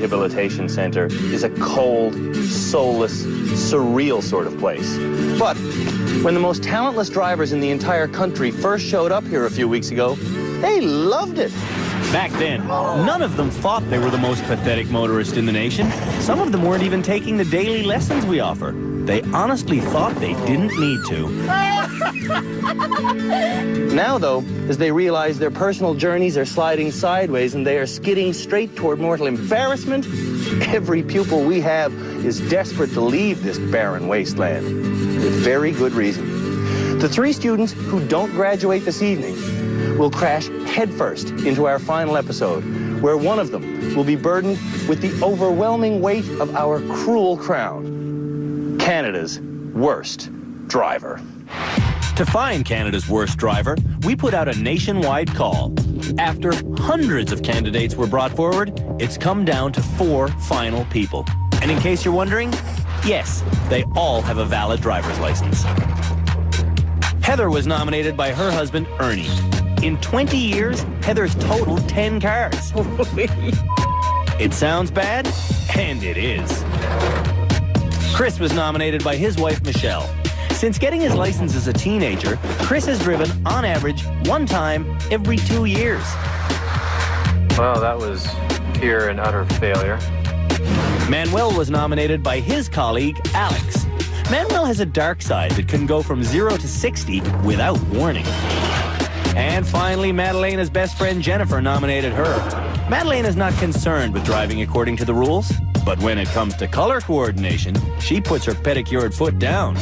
rehabilitation center is a cold, soulless, surreal sort of place. But when the most talentless drivers in the entire country first showed up here a few weeks ago, they loved it. Back then, none of them thought they were the most pathetic motorist in the nation. Some of them weren't even taking the daily lessons we offer. They honestly thought they didn't need to. Now, though, as they realize their personal journeys are sliding sideways and they are skidding straight toward mortal embarrassment, every pupil we have is desperate to leave this barren wasteland, with very good reason. The 3 students who don't graduate this evening will crash headfirst into our final episode, where one of them will be burdened with the overwhelming weight of our cruel crown, Canada's worst driver. To find Canada's worst driver, we put out a nationwide call. After hundreds of candidates were brought forward, it's come down to 4 final people. And in case you're wondering, yes, they all have a valid driver's license. Heather was nominated by her husband, Ernie. In 20 years, Heather's totaled 10 cars. It sounds bad, and it is. Chris was nominated by his wife, Michelle. Since getting his license as a teenager, Chris has driven, on average, 1 time every 2 years. Well, that was pure and utter failure. Manuel was nominated by his colleague, Alex. Manuel has a dark side that can go from 0 to 60 without warning. And finally, Madalena's best friend Jennifer nominated her. Madalena's not concerned with driving according to the rules, but when it comes to color coordination, she puts her pedicured foot down.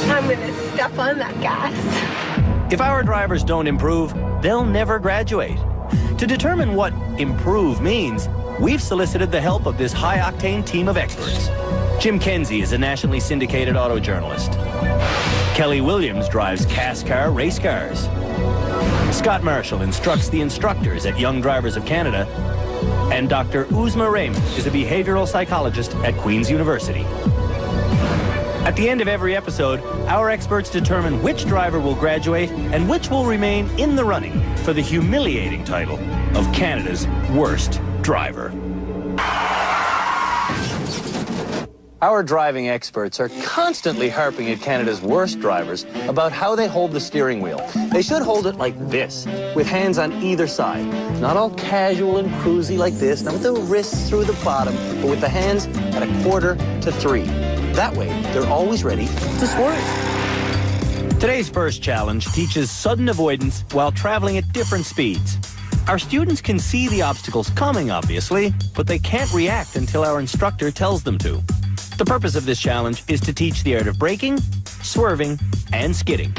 I'm gonna step on that gas. If our drivers don't improve, they'll never graduate. To determine what improve means, we've solicited the help of this high-octane team of experts. Jim Kenzie is a nationally syndicated auto journalist. Kelly Williams drives CAS-car race cars. Scott Marshall instructs the instructors at Young Drivers of Canada. And Dr. Uzma Raymond is a behavioral psychologist at Queen's University. At the end of every episode, our experts determine which driver will graduate and which will remain in the running for the humiliating title of Canada's worst driver. Our driving experts are constantly harping at Canada's worst drivers about how they hold the steering wheel. They should hold it like this, with hands on either side. Not all casual and cruisy like this, not with the wrists through the bottom, but with the hands at 1/4 to 3. That way, they're always ready to swerve. Today's first challenge teaches sudden avoidance while traveling at different speeds. Our students can see the obstacles coming, obviously, but they can't react until our instructor tells them to. The purpose of this challenge is to teach the art of braking, swerving, and skidding.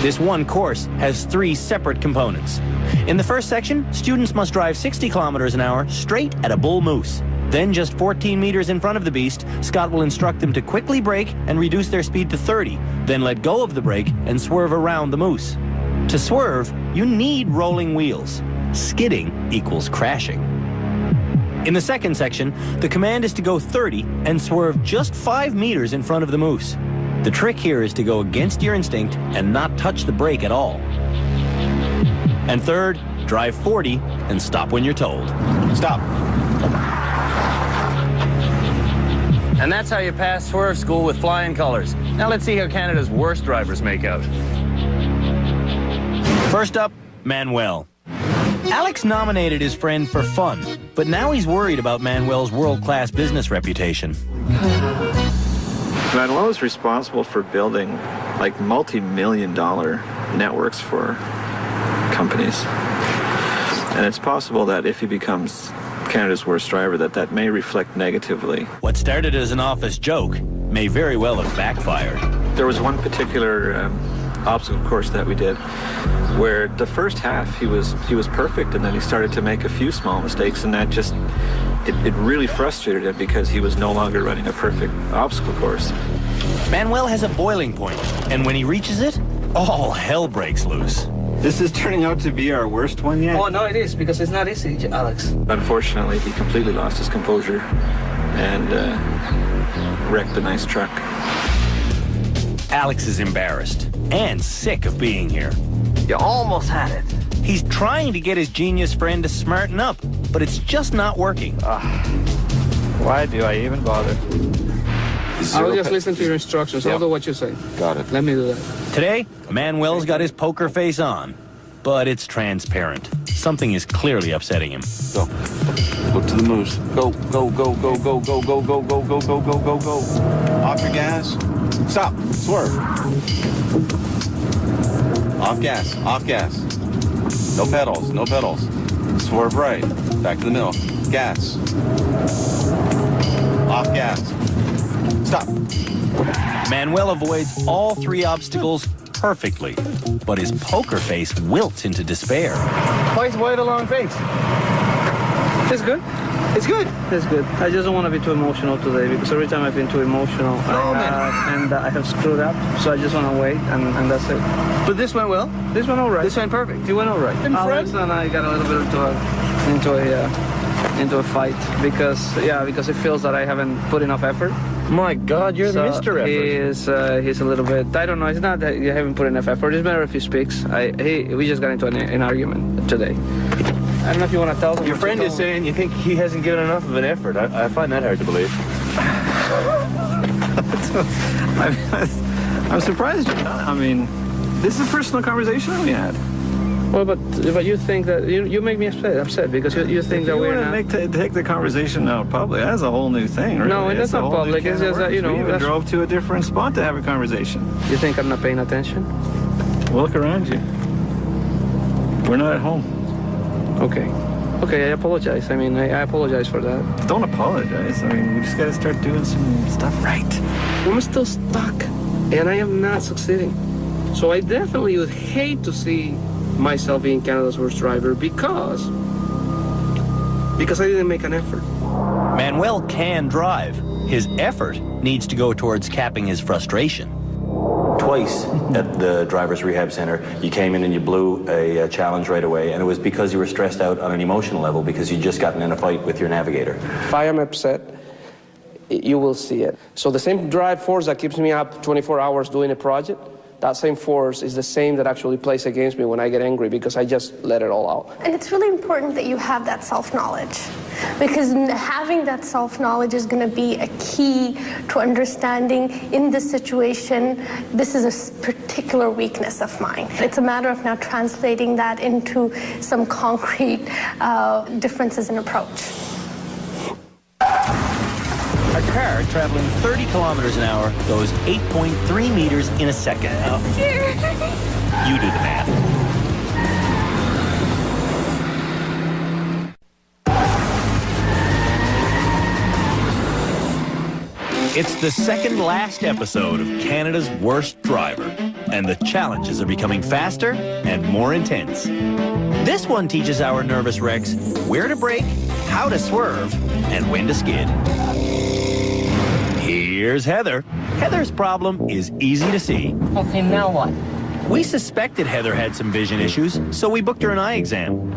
This one course has 3 separate components. In the first section, students must drive 60 kilometers an hour straight at a bull moose. Then, just 14 meters in front of the beast, Scott will instruct them to quickly brake and reduce their speed to 30, then let go of the brake and swerve around the moose. To swerve, you need rolling wheels. Skidding equals crashing. In the second section, the command is to go 30 and swerve just 5 meters in front of the moose. The trick here is to go against your instinct and not touch the brake at all. And third, drive 40 and stop when you're told. Stop. And that's how you pass swerve school with flying colors. Now let's see how Canada's worst drivers make out. First up, Manuel. Alex nominated his friend for fun, but now he's worried about Manuel's world-class business reputation. Manuel is responsible for building like multi-million-dollar networks for companies. And it's possible that if he becomes Canada's worst driver, that may reflect negatively. What started as an office joke may very well have backfired. There was one particular obstacle course that we did where the first half he was perfect, and then he started to make a few small mistakes, and that just it really frustrated him because he was no longer running a perfect obstacle course. Manuel has a boiling point, and when he reaches it, all hell breaks loose. This is turning out to be our worst one yet? Oh, no, it is, because it's not easy, Alex. Unfortunately, he completely lost his composure and wrecked the nice truck. Alex is embarrassed and sick of being here. You almost had it. He's trying to get his genius friend to smarten up, but it's just not working. Why do I even bother? I'll just listen to your instructions. I'll do what you say. Got it. Let me do that. Today, Manuel's got his poker face on, but it's transparent. Something is clearly upsetting him. Go. Look to the moose. Go, go, go, go, go, go, go, go, go, go, go, go, go, go. Off your gas. Stop. Swerve. Off gas. Off gas. No pedals. No pedals. Swerve right. Back to the middle. Gas. Off gas. Stop. Manuel avoids all three obstacles perfectly, but his poker face wilts into despair. Why the long face? It's good. It's good. It's good. I just don't want to be too emotional today because every time I've been too emotional, I have screwed up. So I just want to wait, and that's it. But this went well. This went all right. This went perfect. It went all right. And Alex Fred? and I got a little bit into a fight because it feels that I haven't put enough effort. My God, you're So Mr. Effort. he's a little bit, I don't know, it's not that you haven't put enough effort. It's better if he speaks. We just got into an argument today. I don't know if you want to tell him. Your friend is saying you think he hasn't given enough of an effort. I find that hard to believe. I'm surprised you're not. I mean, this is a personal conversation we had. Well, but you think that, you make me upset because you think that we're not... Take the conversation out public, that's a whole new thing, really. No, and that's not public, it's just that, We even drove to a different spot to have a conversation. You think I'm not paying attention? Well, look around you. We're not at home. Okay, I apologize. I mean, I apologize for that. Don't apologize. I mean, we just got to start doing some stuff right. I'm still stuck, and I am not succeeding. So I definitely would hate to see myself being Canada's worst driver because I didn't make an effort. Manuel can drive. His effort needs to go towards capping his frustration. Twice at the driver's rehab center, you came in and you blew a challenge right away, and it was because you were stressed out on an emotional level because you'd just gotten in a fight with your navigator. If I am upset, you will see it. So the same drive force that keeps me up 24 hours doing a project, that same force is the same that actually plays against me when I get angry because I just let it all out. And it's really important that you have that self-knowledge, because having that self-knowledge is going to be a key to understanding in this situation, this is a particular weakness of mine. It's a matter of now translating that into some concrete differences in approach. A car traveling 30 kilometers an hour goes 8.3 meters in a second. You do the math. It's the second last episode of Canada's Worst Driver, and the challenges are becoming faster and more intense. This one teaches our nervous wrecks where to brake, how to swerve, and when to skid. Here's Heather. Heather's problem is easy to see. Okay, now what? We suspected Heather had some vision issues, so we booked her an eye exam.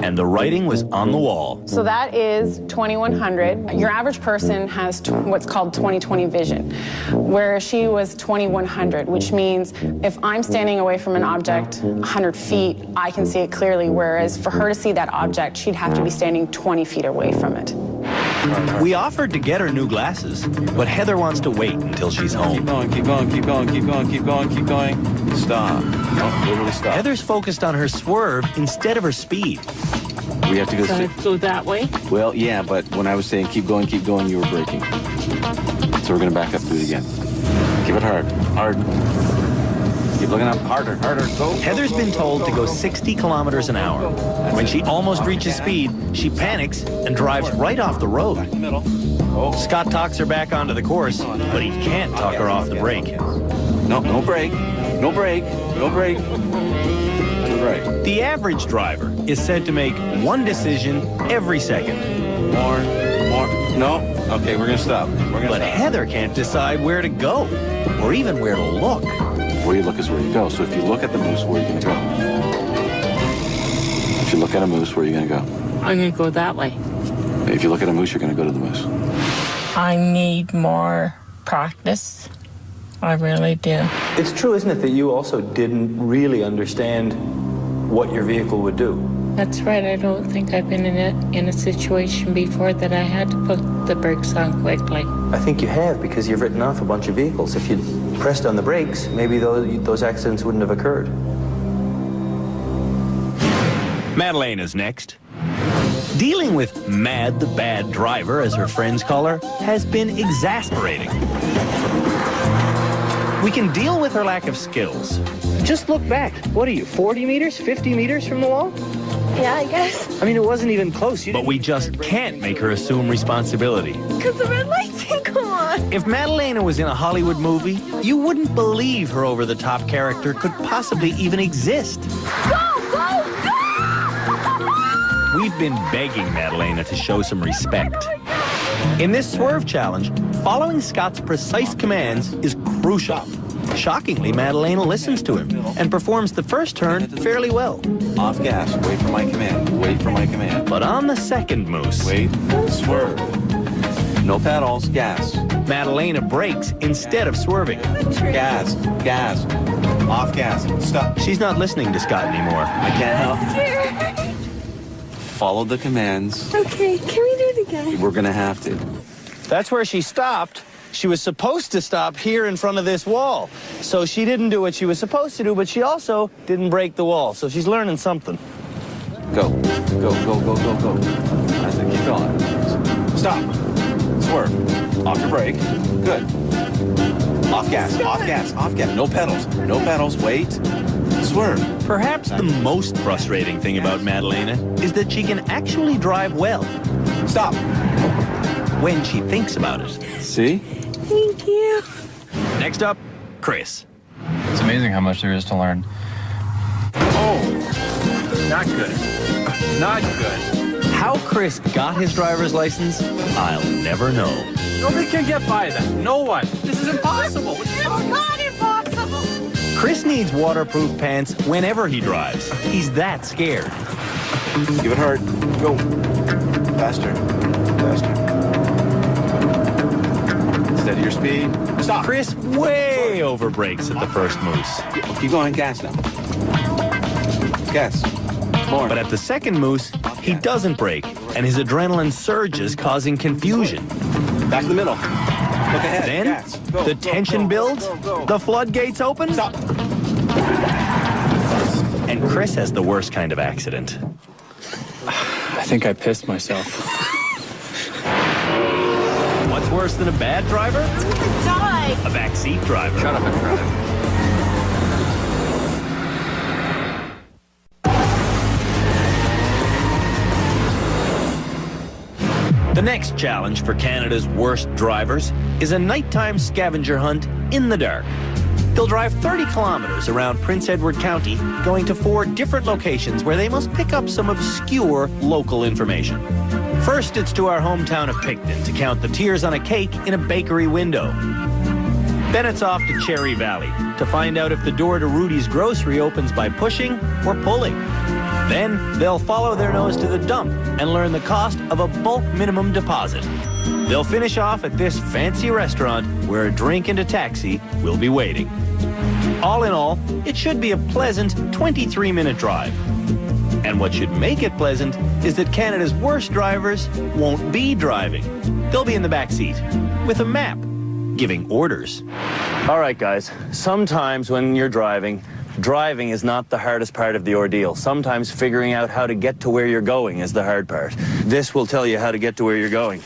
And the writing was on the wall. So that is 2100. Your average person has what's called 20/20 vision, where she was 2100, which means if I'm standing away from an object 100 feet, I can see it clearly, whereas for her to see that object, she'd have to be standing 20 feet away from it. We offered to get her new glasses, but Heather wants to wait until she's home. Keep going, keep going, keep going, keep going, keep going, keep going. Stop. No, literally stop. Heather's focused on her swerve instead of her speed. We have to go Go that way? Well, yeah, but when I was saying keep going, you were braking. So we're going to back up, do it again. Keep it hard. Hard. Keep looking up. Harder, harder. Go. Heather's been told to go 60 kilometers an hour. When she almost reaches speed, she panics and drives right off the road. Back in the middle. Scott talks her back onto the course, but he can't talk her off the brake. No, no brake. No brake. No brake. Right. The average driver is said to make one decision every second. More. No. Okay, we're going to stop. But Heather can't decide where to go, or even where to look. Where you look is where you go. So if you look at the moose, where are you going to go? If you look at a moose, where are you going to go? I'm going to go that way. If you look at a moose, you're going to go to the moose. I need more practice. I really do. It's true, isn't it, that you also didn't really understand what your vehicle would do? That's right. I don't think I've been in a situation before that I had to put the brakes on quickly. I think you have, because you've written off a bunch of vehicles. If you'd pressed on the brakes, maybe those accidents wouldn't have occurred. Madalena's next. Dealing with Mad the Bad Driver, as her friends call her, has been exasperating. We can deal with her lack of skills. Just look back. What are you, 40 meters, 50 meters from the wall? Yeah, I guess. I mean, it wasn't even close. But we just can't make her assume responsibility. Because the red lights didn't come on. If Madalena was in a Hollywood movie, you wouldn't believe her over-the-top character could possibly even exist. Go, go, go! We've been begging Madalena to show some respect. In this swerve challenge, following Scott's precise commands is crucial. Shockingly, Madalena listens to him and performs the first turn fairly well. Off gas, wait for my command, wait for my command. But on the second moose, Wait, swerve. No pedals, gas. Madalena brakes instead of swerving. Gas, gas. Off gas, stop. She's not listening to Scott anymore. I can't help. Follow the commands. Okay, can we do it again? We're gonna have to. That's where she stopped. She was supposed to stop here in front of this wall. So she didn't do what she was supposed to do, but she also didn't break the wall. So she's learning something. Go, go, go, go, go, go. I said keep going. Stop. Swerve. Off your brake. Good. Off gas, off gas, off gas. No pedals. No pedals. Wait. Swerve. Perhaps the most frustrating thing about Madalena is that she can actually drive well Stop. when she thinks about it. See? Thank you. Next up, Chris. It's amazing how much there is to learn. Oh, not good. Not good. How Chris got his driver's license, I'll never know. Nobody can get by that. No one. This is impossible. It's not impossible. Chris needs waterproof pants whenever he drives. He's that scared. Give it hard. Go. Faster. Faster. Steady your speed. Stop. Chris way over brakes at the first moose. Keep going. Gas now. Gas. More. But at the second moose, he doesn't brake, and his adrenaline surges, causing confusion. Back in the middle. Look ahead. Then, Gas. Go, the go, tension go, builds, go, go, go. the floodgates open, Stop. and Chris has the worst kind of accident. I think I pissed myself. What's worse than a bad driver? Die. A backseat driver. Shut up and drive. The next challenge for Canada's worst drivers is a nighttime scavenger hunt in the dark. They'll drive 30 kilometers around Prince Edward County, going to 4 different locations where they must pick up some obscure local information. First, it's to our hometown of Picton to count the tiers on a cake in a bakery window. Then it's off to Cherry Valley to find out if the door to Rudy's Grocery opens by pushing or pulling. Then they'll follow their nose to the dump and learn the cost of a bulk minimum deposit. They'll finish off at this fancy restaurant where a drink and a taxi will be waiting. All in all, it should be a pleasant 23-minute drive. And what should make it pleasant is that Canada's worst drivers won't be driving. They'll be in the back seat with a map, giving orders. All right, guys. Sometimes when you're driving is not the hardest part of the ordeal. Sometimes figuring out how to get to where you're going is the hard part. This will tell you how to get to where you're going.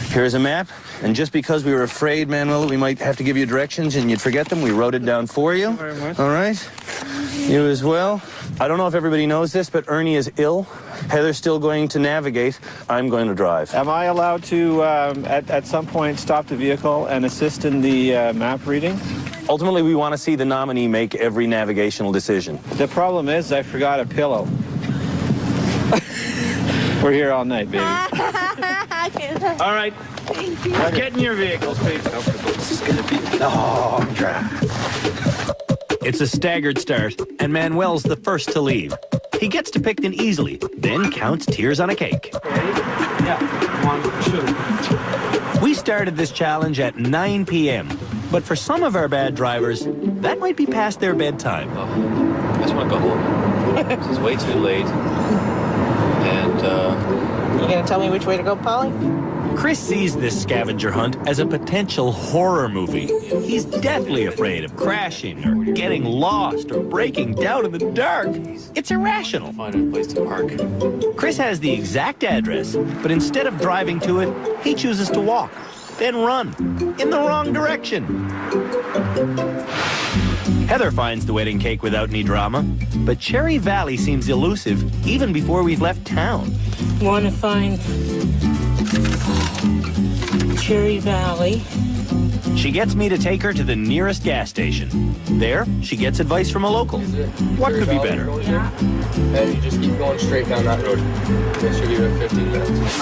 Here's a map, and just because we were afraid, Manuel, we might have to give you directions and you'd forget them, we wrote it down for you. Thank you very much. All right? You as well. I don't know if everybody knows this, but Ernie is ill. Heather's still going to navigate. I'm going to drive. Am I allowed to, at some point, stop the vehicle and assist in the map reading? Ultimately, we want to see the nominee make every navigational decision. The problem is I forgot a pillow. We're here all night, baby. All right. Thank you. Get in your vehicles, please. This is going to be a long drive. It's a staggered start, and Manuel's the first to leave. He gets to Picton easily, then counts tiers on a cake. Yeah. 1, 2. We started this challenge at 9 p.m., but for some of our bad drivers, that might be past their bedtime. I just want to go home. This is way too late. And You gonna tell me which way to go, Polly? Chris sees this scavenger hunt as a potential horror movie. He's deathly afraid of crashing or getting lost or breaking down in the dark. It's irrational. find a place to park. Chris has the exact address, but instead of driving to it, he chooses to walk, then run in the wrong direction. Heather finds the wedding cake without any drama, but Cherry Valley seems elusive even before we've left town. Want to find Cherry Valley. She gets me to take her to the nearest gas station. There, she gets advice from a local. What could be better? And you just keep going straight down that road. They should give it 15 minutes.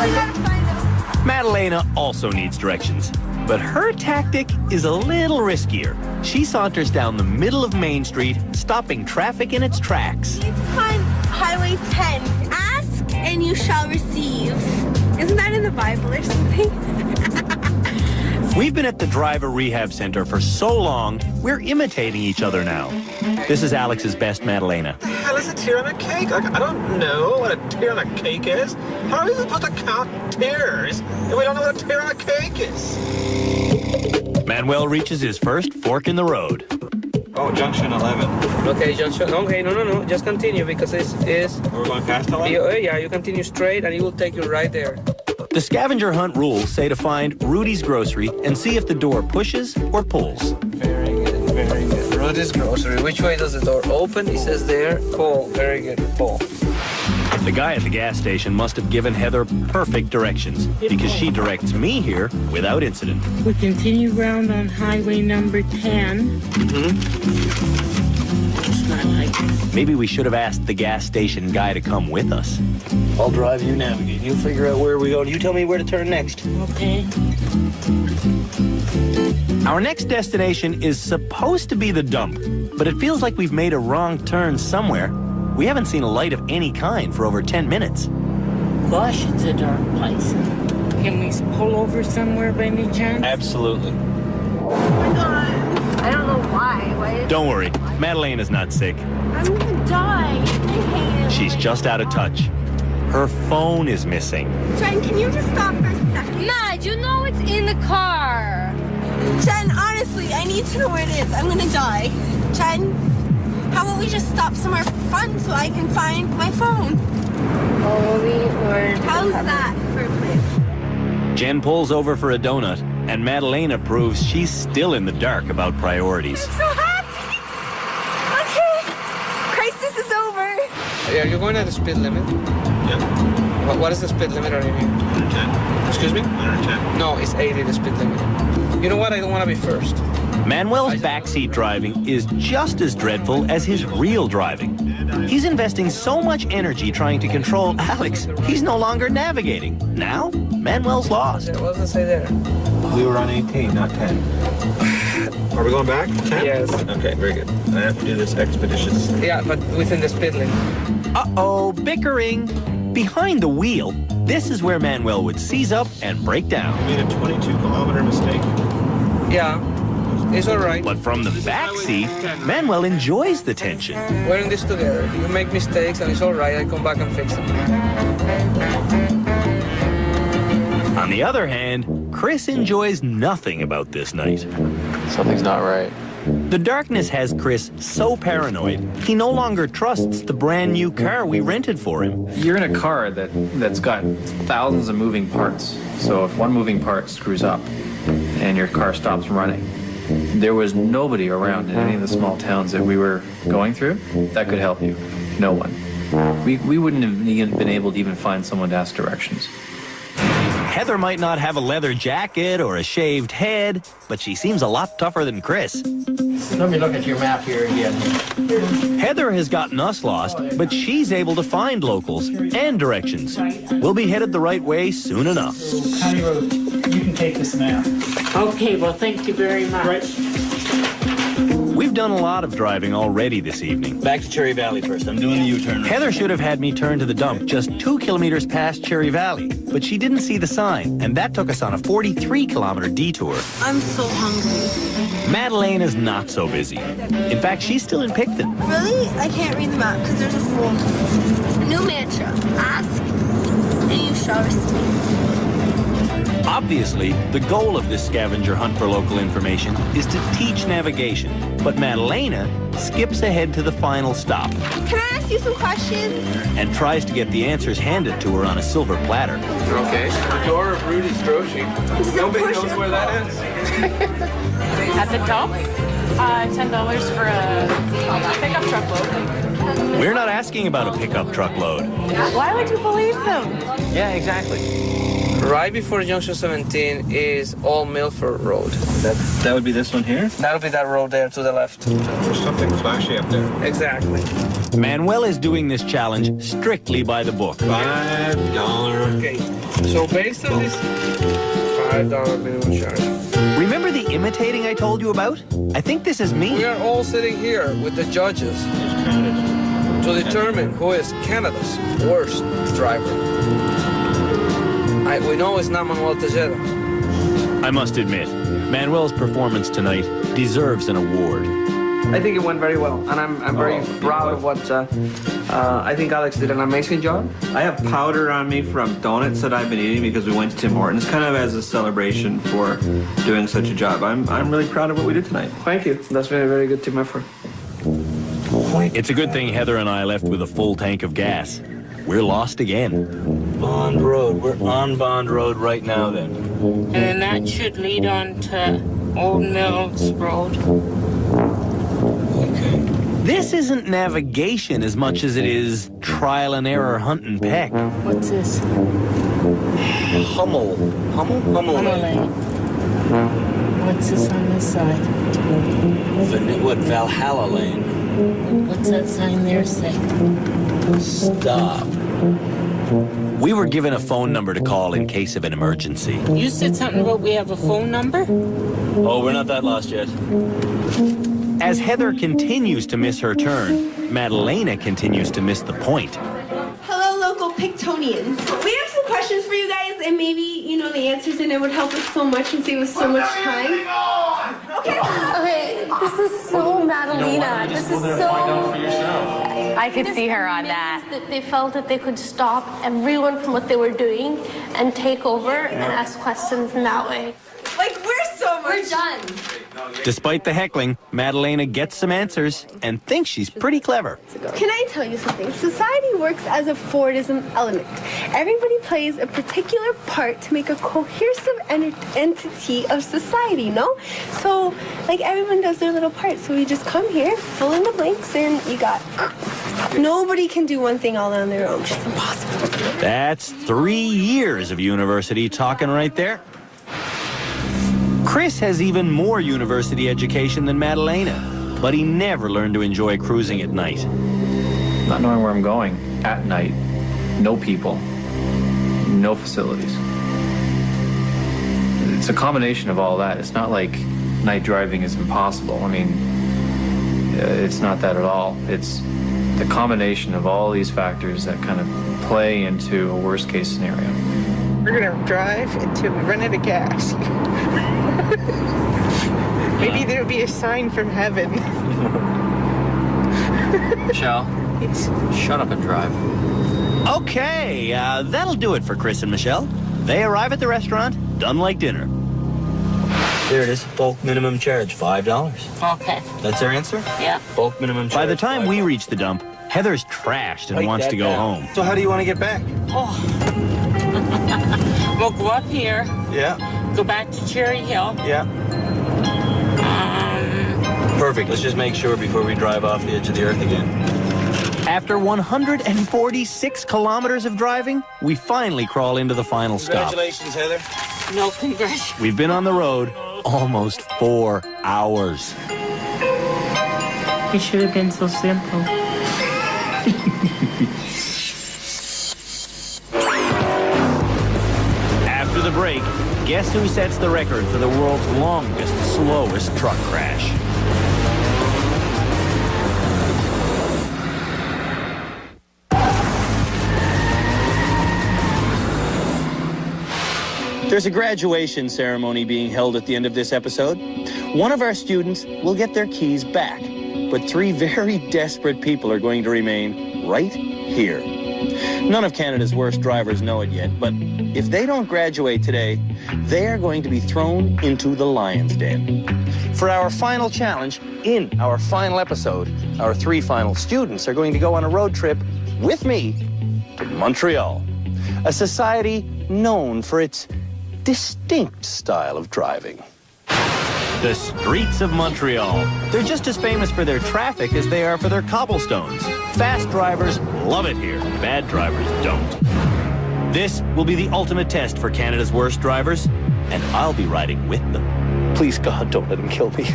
Madalena also needs directions, but her tactic is a little riskier. She saunters down the middle of Main Street, stopping traffic in its tracks. You need to find Highway 10. Ask and you shall receive. Isn't that in the Bible or something? We've been at the driver rehab center for so long, we're imitating each other now. This is Alex's best Madalena. What the hell is a tear on a cake? Like, I don't know what a tear on a cake is. How are we supposed to count tears if we don't know what a tear on a cake is? Manuel reaches his first fork in the road. Oh, junction 11. Okay, junction. Okay, no. Just continue because it's. We're going past 11? Yeah, you continue straight and it will take you right there. The scavenger hunt rules say to find Rudy's Grocery and see if the door pushes or pulls. Very good, very good. Rudy's Grocery. Which way does the door open? It says there. Pull. Very good. Pull. The guy at the gas station must have given Heather perfect directions because she directs me here without incident. We continue round on highway number 10. It's not like Maybe we should have asked the gas station guy to come with us. I'll drive, you navigate. You figure out where we go. You tell me where to turn next. okay. Our next destination is supposed to be the dump, but it feels like we've made a wrong turn somewhere. We haven't seen a light of any kind for over 10 minutes. Gosh, it's a dark place. Can we pull over somewhere by any chance? Absolutely. Oh my God. I don't know why. Don't worry, Madalena's not sick. I'm gonna die. I hate it. She's just out of touch. Her phone is missing. Jen, can you just stop for a second? Mad, you know it's in the car. Jen, honestly, I need to know where it is. I'm gonna die. Jen, how about we just stop somewhere fun so I can find my phone? Holy Lord. How's that for a plan? Jen pulls over for a donut, and Madalena proves she's still in the dark about priorities. I'm so happy. Okay, crisis is over. Are you going at the speed limit? Yeah. What is the speed limit on here? 110. Excuse me? 110. No, it's 80, the speed limit. You know what? I don't want to be first. Manuel's backseat driving is just as dreadful as his real driving. He's investing so much energy trying to control Alex, he's no longer navigating. Now, Manuel's lost. What does it say there? We were on 18, not 10. Are we going back? 10? Yes. Okay, very good. I have to do this expeditiously. Yeah, but within the speed limit. Uh-oh, bickering. Behind the wheel, this is where Manuel would seize up and break down. We made a 22-kilometer mistake. Yeah, it's all right. But from the back seat, Manuel enjoys the tension. We're in this together. You make mistakes and it's all right. I come back and fix them. On the other hand, Chris enjoys nothing about this night. Something's not right. The darkness has Chris so paranoid, he no longer trusts the brand new car we rented for him. You're in a car that's got thousands of moving parts. So if one moving part screws up and your car stops running, there was nobody around in any of the small towns that we were going through that could help you. No one. We wouldn't have been able to even find someone to ask directions. Heather might not have a leather jacket or a shaved head, but she seems a lot tougher than Chris. Let me look at your map here again. Heather has gotten us lost, but she's able to find locals and directions. We'll be headed the right way soon enough. County Road, you can take this map. Okay, well, thank you very much. We've done a lot of driving already this evening. Back to Cherry Valley first. I'm doing the U-turn. Heather should have had me turn to the dump just 2 kilometers past Cherry Valley, but she didn't see the sign, and that took us on a 43-kilometer detour. I'm so hungry. Madalena's not so busy. In fact, she's still in Picton. Really? I can't read the map because there's a full. New mantra. Ask and you shall receive. Obviously, the goal of this scavenger hunt for local information is to teach navigation. But Madalena skips ahead to the final stop Can I ask you some questions? and tries to get the answers handed to her on a silver platter. Okay. The door of Rudy's Grocery. Nobody knows where that is. At the top, $10 for a pickup truck load. We're not asking about a pickup truck load. Why would you believe them? Yeah, exactly. Right before Junction 17 is Old Milford Road. That would be this one here? That'll be that road there to the left. There's something flashy up there. Exactly. Manuel is doing this challenge strictly by the book. $5. Okay. So based on this $5 minimum charge. Remember the imitating I told you about? I think this is me. We are all sitting here with the judges to determine who is Canada's worst driver. We know it's not Manuel Tejeda. I must admit, Manuel's performance tonight deserves an award. I think it went very well, and I'm very proud of what I think Alex did an amazing job. I have powder on me from donuts that I've been eating because we went to Tim Hortons, kind of as a celebration for doing such a job. I'm really proud of what we did tonight. Thank you. That's been a very good team effort. It's a good thing Heather and I left with a full tank of gas. We're lost again. Bond Road. We're on Bond Road right now then. And then that should lead on to Old Mills Road. Okay. This isn't navigation as much as it is trial and error hunt and peck. What's this? Hummel Lane. What's this on this side? Valhalla Lane. What's that sign there say? Stop. We were given a phone number to call in case of an emergency. You said something about we have a phone number? Oh, we're not that lost yet. As Heather continues to miss her turn, Madalena continues to miss the point. Hello, local Pictonians. We have some questions for you guys, and maybe you know the answers, and it would help us so much and save us so much time. Okay, this is so Madalena. This is so... I could see her on that. That they felt that they could stop everyone from what they were doing and take over and ask questions in that way. Like, we're so much... We're done. Despite the heckling, Madalena gets some answers and thinks she's pretty clever. Can I tell you something? Society works as a Fordism element. Everybody plays a particular part to make a cohesive entity of society, no? So, like, everyone does their little part. So we just come here, fill in the blanks, and you got... Nobody can do one thing all on their own. It's just impossible. That's 3 years of university talking right there. Chris has even more university education than Madalena, but he never learned to enjoy cruising at night. Not knowing where I'm going at night, no people, no facilities. It's a combination of all that. It's not like night driving is impossible. I mean, it's not that at all. It's the combination of all these factors that kind of play into a worst case scenario. We're gonna drive until we run out of gas. Maybe there'll be a sign from heaven. Michelle, shut up and drive. Okay, that'll do it for Chris and Michelle. They arrive at the restaurant, done like dinner. There it is. Bulk minimum charge, $5. Okay. That's our answer? Yeah. Bulk minimum charge. By the time we reach the dump, Heather's trashed and Write wants that to go down. home. So how do you want to get back? We'll go up here, Yeah. go back to Cherry Hill. Yeah. Perfect. Let's just make sure before we drive off the edge of the earth again. After 146 kilometers of driving, we finally crawl into the final stop. Congratulations, Heather. No congratulations. We've been on the road almost 4 hours. It should have been so simple. After the break, guess who sets the record for the world's longest, slowest truck crash? There's a graduation ceremony being held at the end of this episode. One of our students will get their keys back, but 3 very desperate people are going to remain right here. None of Canada's worst drivers know it yet, but if they don't graduate today, they are going to be thrown into the lion's den. For our final challenge, in our final episode, our 3 final students are going to go on a road trip with me to Montreal, a society known for its distinct style of driving. The streets of Montreal. They're just as famous for their traffic as they are for their cobblestones. Fast drivers love it here. Bad drivers don't. This will be the ultimate test for Canada's worst drivers, and I'll be riding with them. Please, God, don't let them kill me.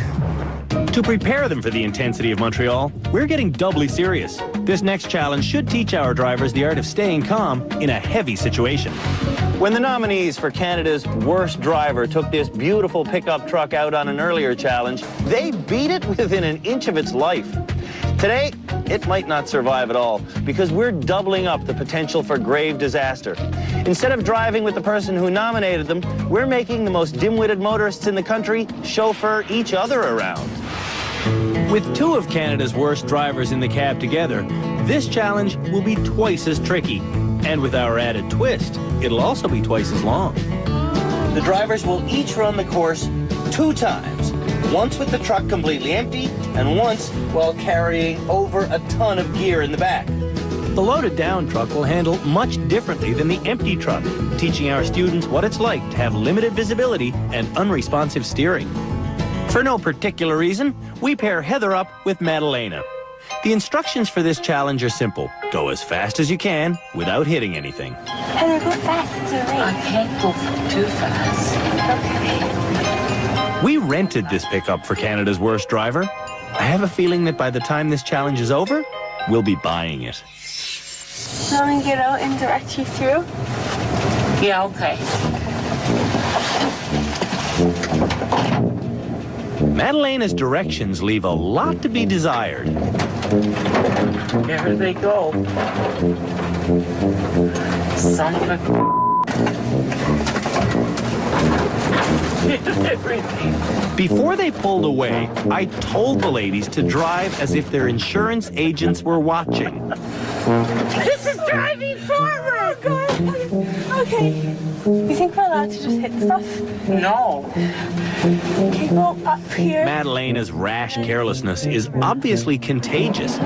To prepare them for the intensity of Montreal, we're getting doubly serious. This next challenge should teach our drivers the art of staying calm in a heavy situation. When the nominees for Canada's worst driver took this beautiful pickup truck out on an earlier challenge, they beat it within an inch of its life. Today, it might not survive at all because we're doubling up the potential for grave disaster. Instead of driving with the person who nominated them, we're making the most dim-witted motorists in the country chauffeur each other around. With 2 of Canada's worst drivers in the cab together, this challenge will be twice as tricky. And with our added twist, it'll also be twice as long. The drivers will each run the course 2 times. Once with the truck completely empty, and once while carrying over a ton of gear in the back. The loaded down truck will handle much differently than the empty truck, teaching our students what it's like to have limited visibility and unresponsive steering. For no particular reason, we pair Heather up with Madalena. The instructions for this challenge are simple. Go as fast as you can without hitting anything. Heather, go fast. It's a race. I can't go too fast. We rented this pickup for Canada's worst driver. I have a feeling that by the time this challenge is over, we'll be buying it. Let me get out and direct you through. Yeah, okay. Madalena's directions leave a lot to be desired. There they go. Son of a... Before they pulled away, I told the ladies to drive as if their insurance agents were watching. This is driving forward! Oh, God. Okay. You think we're allowed to just hit stuff? No. Okay, go up here. Madalena's rash carelessness is obviously contagious.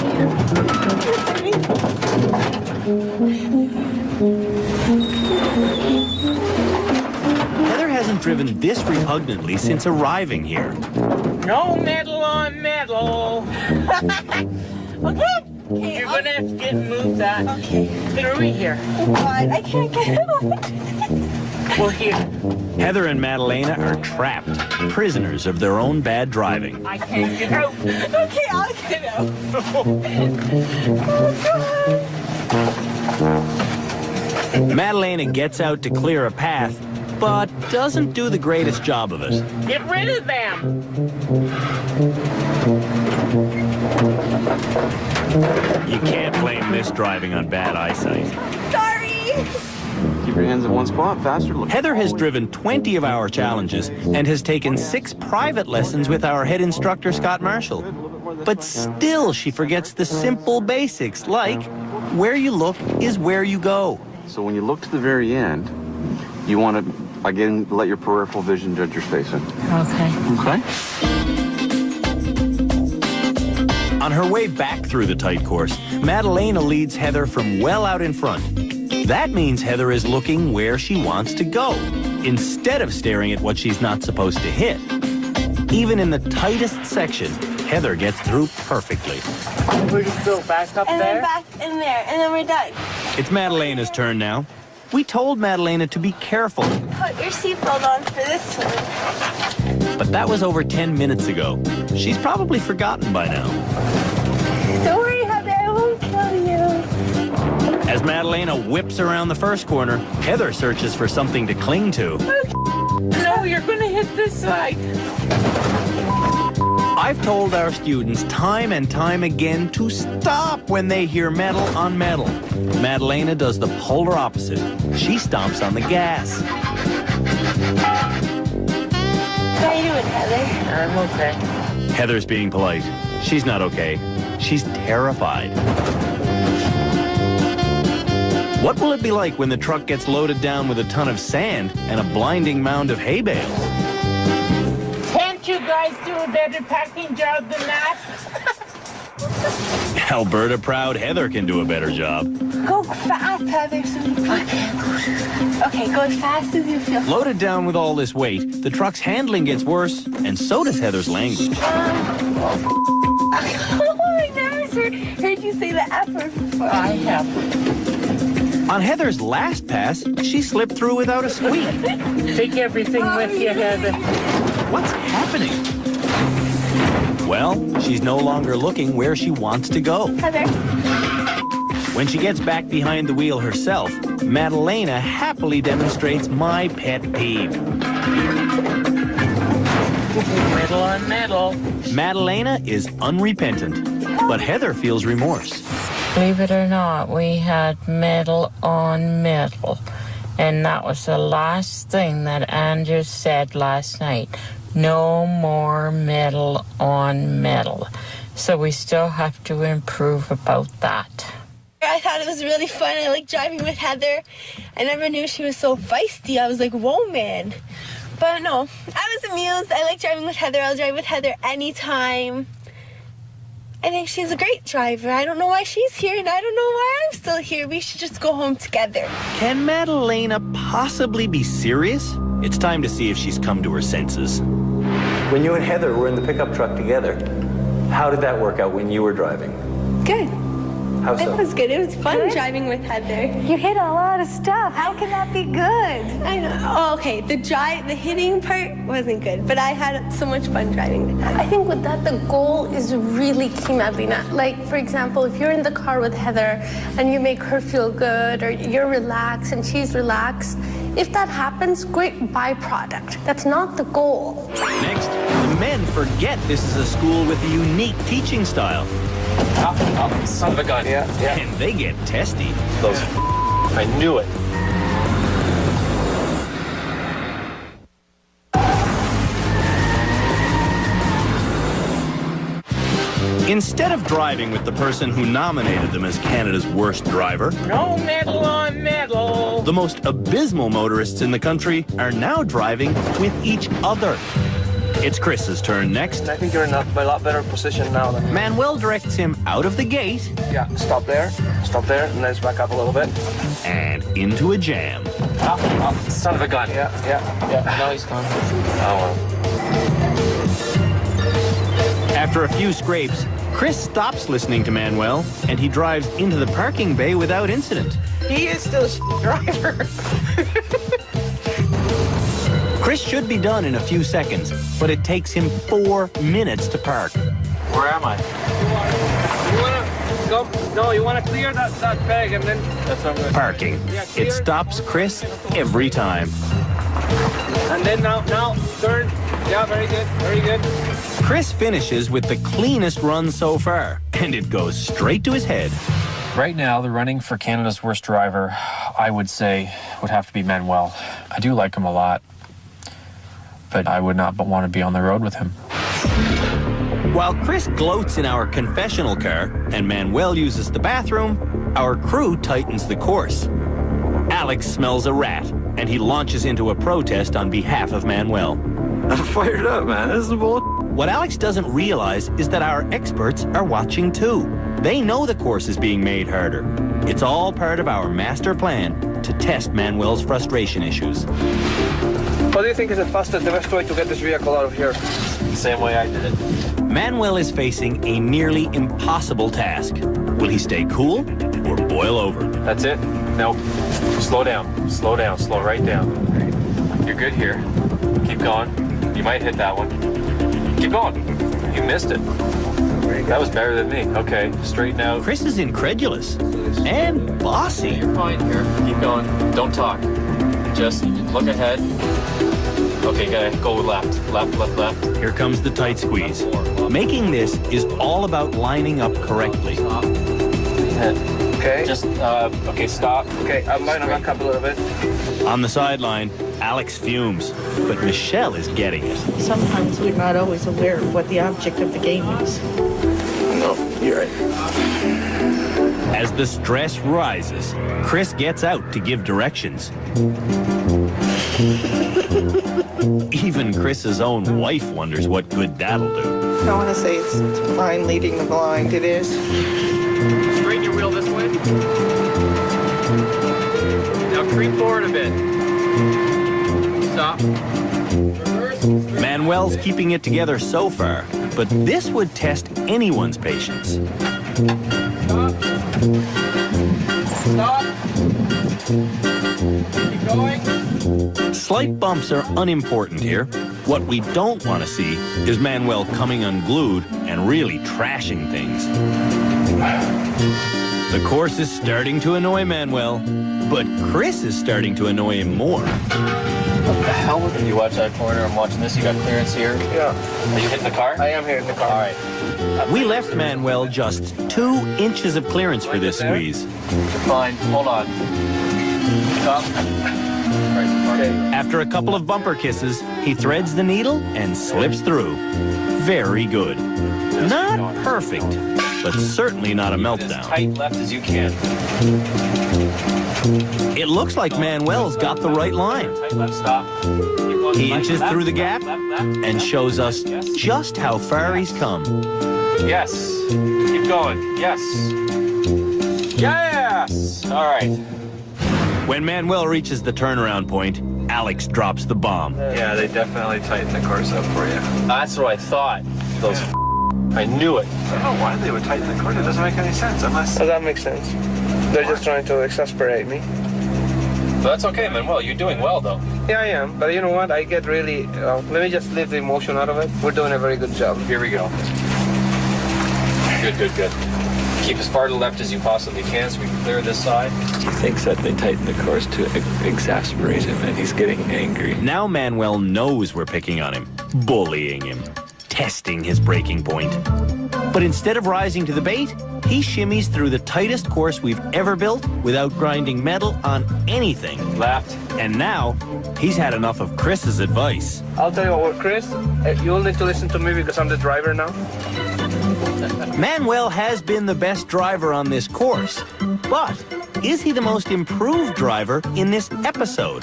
Heather hasn't driven this repugnantly since arriving here. No metal on metal. Okay. You're going to have to get moved that through here. Oh, God, I can't get out. Well, here. Heather and Madalena are trapped, prisoners of their own bad driving. I can't get out. Okay, I'll get out. Oh, God. Madalena gets out to clear a path, but doesn't do the greatest job of it. Get rid of them. You can't blame this driving on bad eyesight. Sorry. Keep your hands in one spot, faster. Look. Heather has driven 20 of our challenges and has taken 6 private lessons with our head instructor, Scott Marshall. But still, she forgets the simple basics, like where you look is where you go. So when you look to the very end, you want to, again, let your peripheral vision judge your spacing. Okay. Okay? On her way back through the tight course, Madalena leads Heather from well out in front. That means Heather is looking where she wants to go, instead of staring at what she's not supposed to hit. Even in the tightest section, Heather gets through perfectly. We're just go back up and there? then back in there, and then we're done. It's Madalena's turn now. We told Madalena to be careful. Put your seatbelt on for this one. But that was over 10 minutes ago. She's probably forgotten by now. Don't worry, Heather, I won't kill you. As Madalena whips around the first corner, Heather searches for something to cling to. No, you're going to hit this side. I've told our students time and time again to stop when they hear metal on metal. Madalena does the polar opposite. She stomps on the gas. How you doing, Heather? I'm okay. Heather's being polite. She's not okay. She's terrified. What will it be like when the truck gets loaded down with a ton of sand and a blinding mound of hay bales? Can't you guys do a better packing job than that? Alberta proud Heather can do a better job. Go fast, Heather. Okay, go as fast as you feel. Loaded down with all this weight, the truck's handling gets worse, and so does Heather's language. Oh, I never heard you say the F word before. I have. On Heather's last pass, she slipped through without a squeak. Take everything with you, Heather. What's happening? Well, she's no longer looking where she wants to go. Heather. When she gets back behind the wheel herself, Madalena happily demonstrates my pet peeve. Metal on metal. Madalena is unrepentant, but Heather feels remorse. Believe it or not, we had metal on metal. And that was the last thing that Andrew said last night. No more metal on metal. So we still have to improve about that. I thought it was really fun. I like driving with Heather. I never knew she was so feisty. I was like, whoa, man. But no, I was amused. I like driving with Heather. I'll drive with Heather anytime. I think she's a great driver. I don't know why she's here, and I don't know why I'm still here. We should just go home together. Can Madalena possibly be serious? It's time to see if she's come to her senses. When you and Heather were in the pickup truck together, how did that work out when you were driving? Good. How so? It was good. It was fun driving with Heather. You hit a lot of stuff. How can that be good? I know. Oh, okay, the hitting part wasn't good, but I had so much fun driving with Heather. I think with that, the goal is really key, Madalena. Like, for example, if you're in the car with Heather and you make her feel good, or you're relaxed and she's relaxed, if that happens, great byproduct. That's not the goal. Next, the men forget this is a school with a unique teaching style. Oh, son of a gun. Yeah. And they get testy. Those I knew it. Instead of driving with the person who nominated them as Canada's worst driver, No metal on metal. the most abysmal motorists in the country are now driving with each other. It's Chris's turn next. I think you're in a lot better position now than... Manuel directs him out of the gate. Yeah, stop there, and let's back up a little bit. And into a jam. Oh, son of a gun. Yeah. Now he's gone. Oh, After a few scrapes, Chris stops listening to Manuel, and he drives into the parking bay without incident. He is still a driver. Chris should be done in a few seconds, but it takes him 4 minutes to park. where am I? You want to go? No, you want to clear that bag, and then... That's what I'm going to... Parking. It stops Chris every time. And then now, turn. Yeah, very good. Chris finishes with the cleanest run so far, and it goes straight to his head. Right now, the running for Canada's worst driver, I would say, would have to be Manuel. I do like him a lot, but I would not want to be on the road with him. While Chris gloats in our confessional car and Manuel uses the bathroom, our crew tightens the course. Alex smells a rat, and he launches into a protest on behalf of Manuel. I'm fired up, man. This is bull. What Alex doesn't realize is that our experts are watching too. They know the course is being made harder. It's all part of our master plan to test Manuel's frustration issues. What do you think is the fastest, the best way to get this vehicle out of here? Same way I did it. Manuel is facing a nearly impossible task. Will he stay cool or boil over? That's it? Nope. Slow down. Slow right down. You're good here. Keep going. You might hit that one. Keep going. You missed it. That was better than me. Okay, straighten out. Chris is incredulous and bossy. You're fine here. Keep going. Don't talk. Just look ahead. Okay, go left. Left. Here comes the tight squeeze. Making this is all about lining up correctly. Okay. Just, okay, stop. Okay, I'm going to back up a little bit. On the sideline, Alex fumes, but Michelle is getting it. Sometimes we're not always aware of what the object of the game is. No, you're right. As the stress rises, Chris gets out to give directions. Even Chris's own wife wonders what good that'll do. I want to say it's fine leading the blind. It is. Straighten your wheel this way. Now creep forward a bit. Stop. Reverse. Manuel's keeping it together so far, but this would test anyone's patience. Stop. Stop. Keep going. Slight bumps are unimportant here. What we don't want to see is Manuel coming unglued and really trashing things. The course is starting to annoy Manuel, but Chris is starting to annoy him more. What the hell? Did you watch that corner? I'm watching this. You got clearance here? Yeah. Are you hitting the car? I am hitting the car. All right. We left Manuel just 2 inches of clearance for this squeeze. You're fine. Hold on. Stop. Okay. After a couple of bumper kisses, he threads the needle and slips through. Very good. Not perfect, but certainly not a As meltdown. tight left as you can. It looks like Manuel's got the right line. Tight left, stop. He inches through the gap Left, and shows us just how far he's come. Yes. Keep going. Yes. Yes. All right. When Manuel reaches the turnaround point, Alex drops the bomb. Yeah, they definitely tightened the course up for you. That's what I thought. Those I knew it. I don't know why they would tighten the course. It doesn't make any sense unless... Does that make sense? They're just trying to exasperate me. But that's okay, Manuel. You're doing well, though. Yeah, I am. But you know what? I get really... let me just leave the emotion out of it. We're doing a very good job. Here we go. Good, good, good. Keep as far to the left as you possibly can so we can clear this side. He thinks that they tightened the course to exasperate him, and he's getting angry. Now Manuel knows we're picking on him, bullying him, testing his breaking point. But instead of rising to the bait, he shimmies through the tightest course we've ever built without grinding metal on anything. Left. And now, he's had enough of Chris's advice. I'll tell you what, Chris, you'll need to listen to me because I'm the driver now. Manuel has been the best driver on this course, but is he the most improved driver in this episode?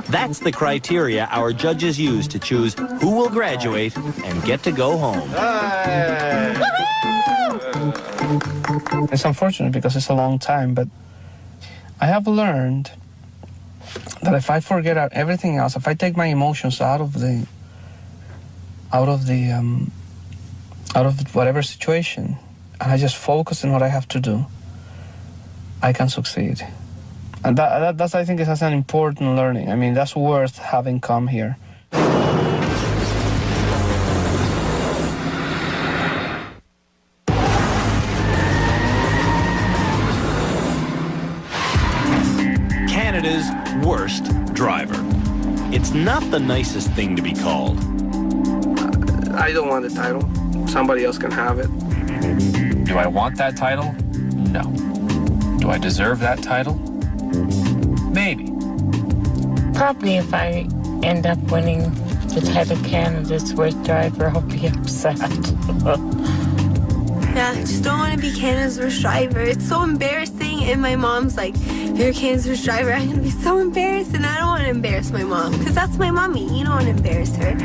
That's the criteria our judges use to choose who will graduate and get to go home. It's unfortunate because it's a long time, but I have learned that if I forget everything else, if I take my emotions out of whatever situation, and I just focus on what I have to do, I can succeed. And that's I think, is an important learning. I mean, that's worth having come here. Canada's worst driver. It's not the nicest thing to be called. I don't want the title. Somebody else can have it. Do I want that title? No. Do I deserve that title? Maybe. Probably if I end up winning the title Canada's worst driver, I'll be upset. Yeah, I just don't want to be Canada's worst driver. It's so embarrassing, and my mom's like, if you're Canada's worst driver, I'm going to be so embarrassed, and I don't want to embarrass my mom, because that's my mommy. You don't want to embarrass her.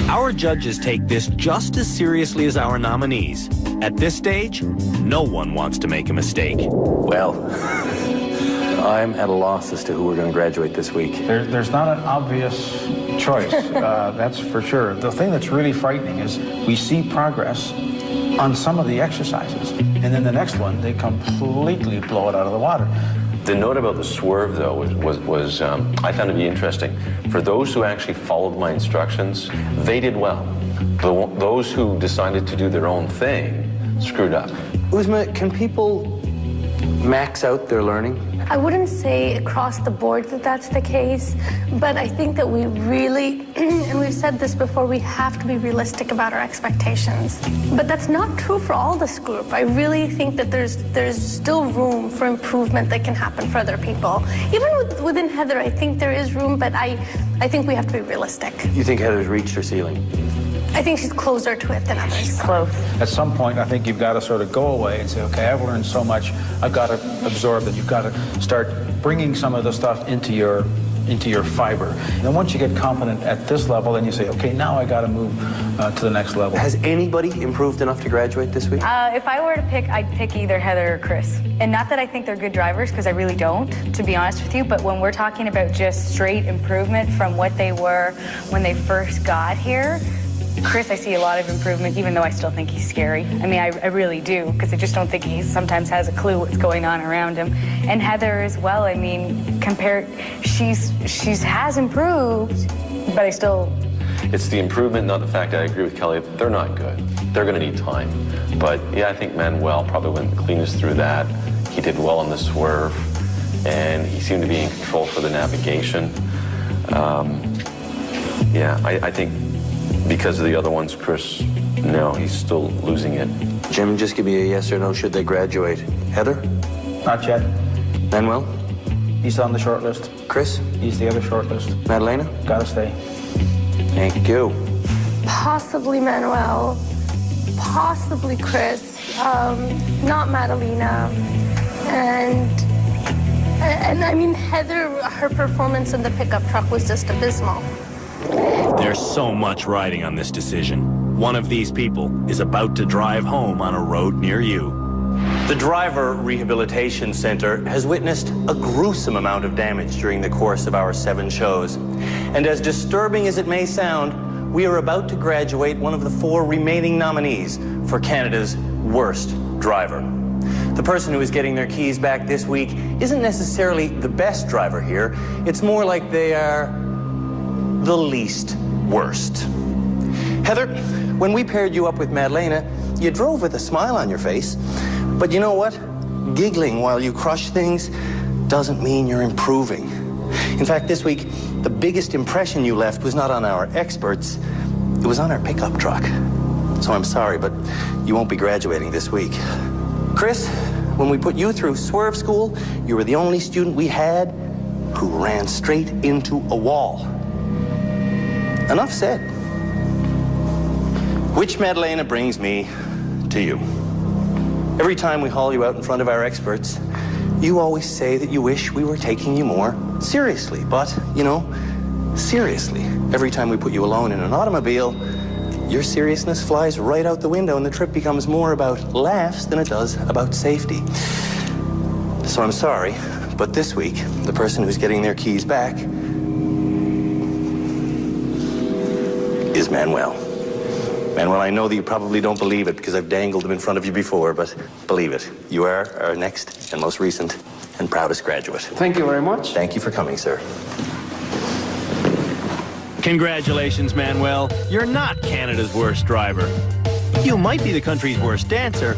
Our judges take this just as seriously as our nominees. At this stage, no one wants to make a mistake. Well, I'm at a loss as to who we're going to graduate this week. There's not an obvious choice, that's for sure. The thing that's really frightening is we see progress on some of the exercises, and then the next one, they completely blow it out of the water. The note about the swerve, though, was I found to be interesting. For those who actually followed my instructions, they did well. Those who decided to do their own thing screwed up. Uzma, can people max out their learning? I wouldn't say across the board that that's the case, but I think that we really, and we've said this before, we have to be realistic about our expectations. But that's not true for all this group. I really think that there's still room for improvement that can happen for other people. Even within Heather, I think there is room, but I think we have to be realistic. You think Heather's reached her ceiling? I think she's closer to it than others. Close. At some point, I think you've got to sort of go away and say, okay, I've learned so much, I've got to absorb it. You've got to start bringing some of the stuff into your fiber. And then once you get competent at this level, then you say, okay, now I got to move to the next level. Has anybody improved enough to graduate this week? If I were to pick, I'd pick either Heather or Chris. And not that I think they're good drivers, because I really don't, to be honest with you, but when we're talking about just straight improvement from what they were when they first got here, Chris, I see a lot of improvement, even though I still think he's scary. I mean, I really do, because I just don't think he sometimes has a clue what's going on around him. And Heather as well, I mean, she's has improved, but I still... It's the improvement, not the fact that I agree with Kelly. They're not good. They're going to need time. But yeah, I think Manuel probably went the cleanest through that. He did well on the swerve, and he seemed to be in control for the navigation. Yeah, I think because of the other ones, Chris, no, he's still losing it. Jim, just give me a yes or no. Should they graduate? Heather? Not yet. Manuel? He's on the short list. Chris? He's the other short list. Madalena? Gotta stay. Thank you. Possibly Manuel, possibly Chris, not Madalena, and I mean Heather, her performance in the pickup truck was just abysmal. There's so much riding on this decision. One of these people is about to drive home on a road near you. The Driver Rehabilitation Center has witnessed a gruesome amount of damage during the course of our 7 shows. And as disturbing as it may sound, we are about to graduate one of the 4 remaining nominees for Canada's worst driver. The person who is getting their keys back this week isn't necessarily the best driver here. It's more like they are the least worst. Heather, when we paired you up with Madalena, you drove with a smile on your face. But you know what? Giggling while you crush things doesn't mean you're improving. In fact, this week, the biggest impression you left was not on our experts, it was on our pickup truck. So I'm sorry, but you won't be graduating this week. Chris, when we put you through swerve school, you were the only student we had who ran straight into a wall. Enough said. Which Madalena brings me to you. Every time we haul you out in front of our experts, you always say that you wish we were taking you more seriously. But, you know, seriously, every time we put you alone in an automobile, your seriousness flies right out the window and the trip becomes more about laughs than it does about safety. So I'm sorry, but this week, the person who's getting their keys back is Manuel. Manuel, I know that you probably don't believe it because I've dangled them in front of you before, but believe it, you are our next and most recent and proudest graduate. Thank you very much. Thank you for coming, sir. Congratulations, Manuel. You're not Canada's worst driver. You might be the country's worst dancer,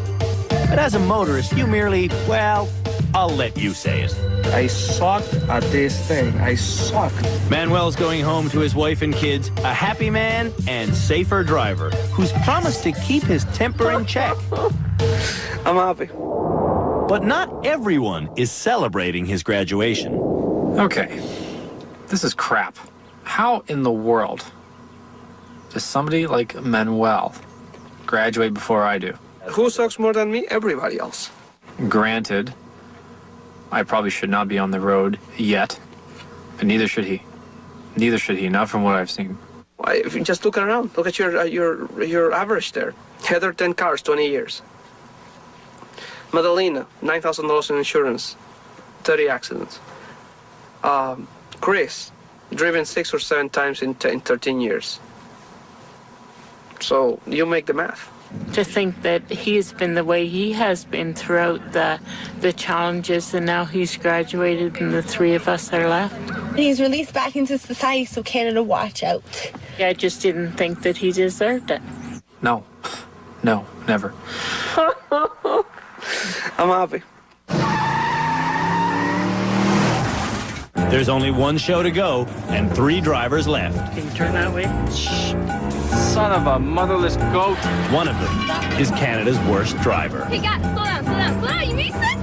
but as a motorist, you merely, well, I'll let you say it. I sucked at this thing. I sucked. Manuel's going home to his wife and kids, a happy man and safer driver who's promised to keep his temper in check. I'm happy. But not everyone is celebrating his graduation. Okay, this is crap. How in the world does somebody like Manuel graduate before I do? Who sucks more than me? Everybody else. Granted, I probably should not be on the road yet, but neither should he. Neither should he, not from what I've seen. Why, if you just look around, look at your average there. Heather, 10 cars, 20 years. Madalena, $9,000 in insurance, 30 accidents. Chris, driven 6 or 7 times in 13 years. So you make the math. To think that he's been the way he has been throughout the challenges, and now he's graduated and the 3 of us are left. He's released back into society, so Canada, watch out. I just didn't think that he deserved it. No, never. I'm happy. There's only 1 show to go and 3 drivers left. Can you turn that way? Son of a motherless goat. One of them is Canada's worst driver. Hey, guys, slow down, you missed it?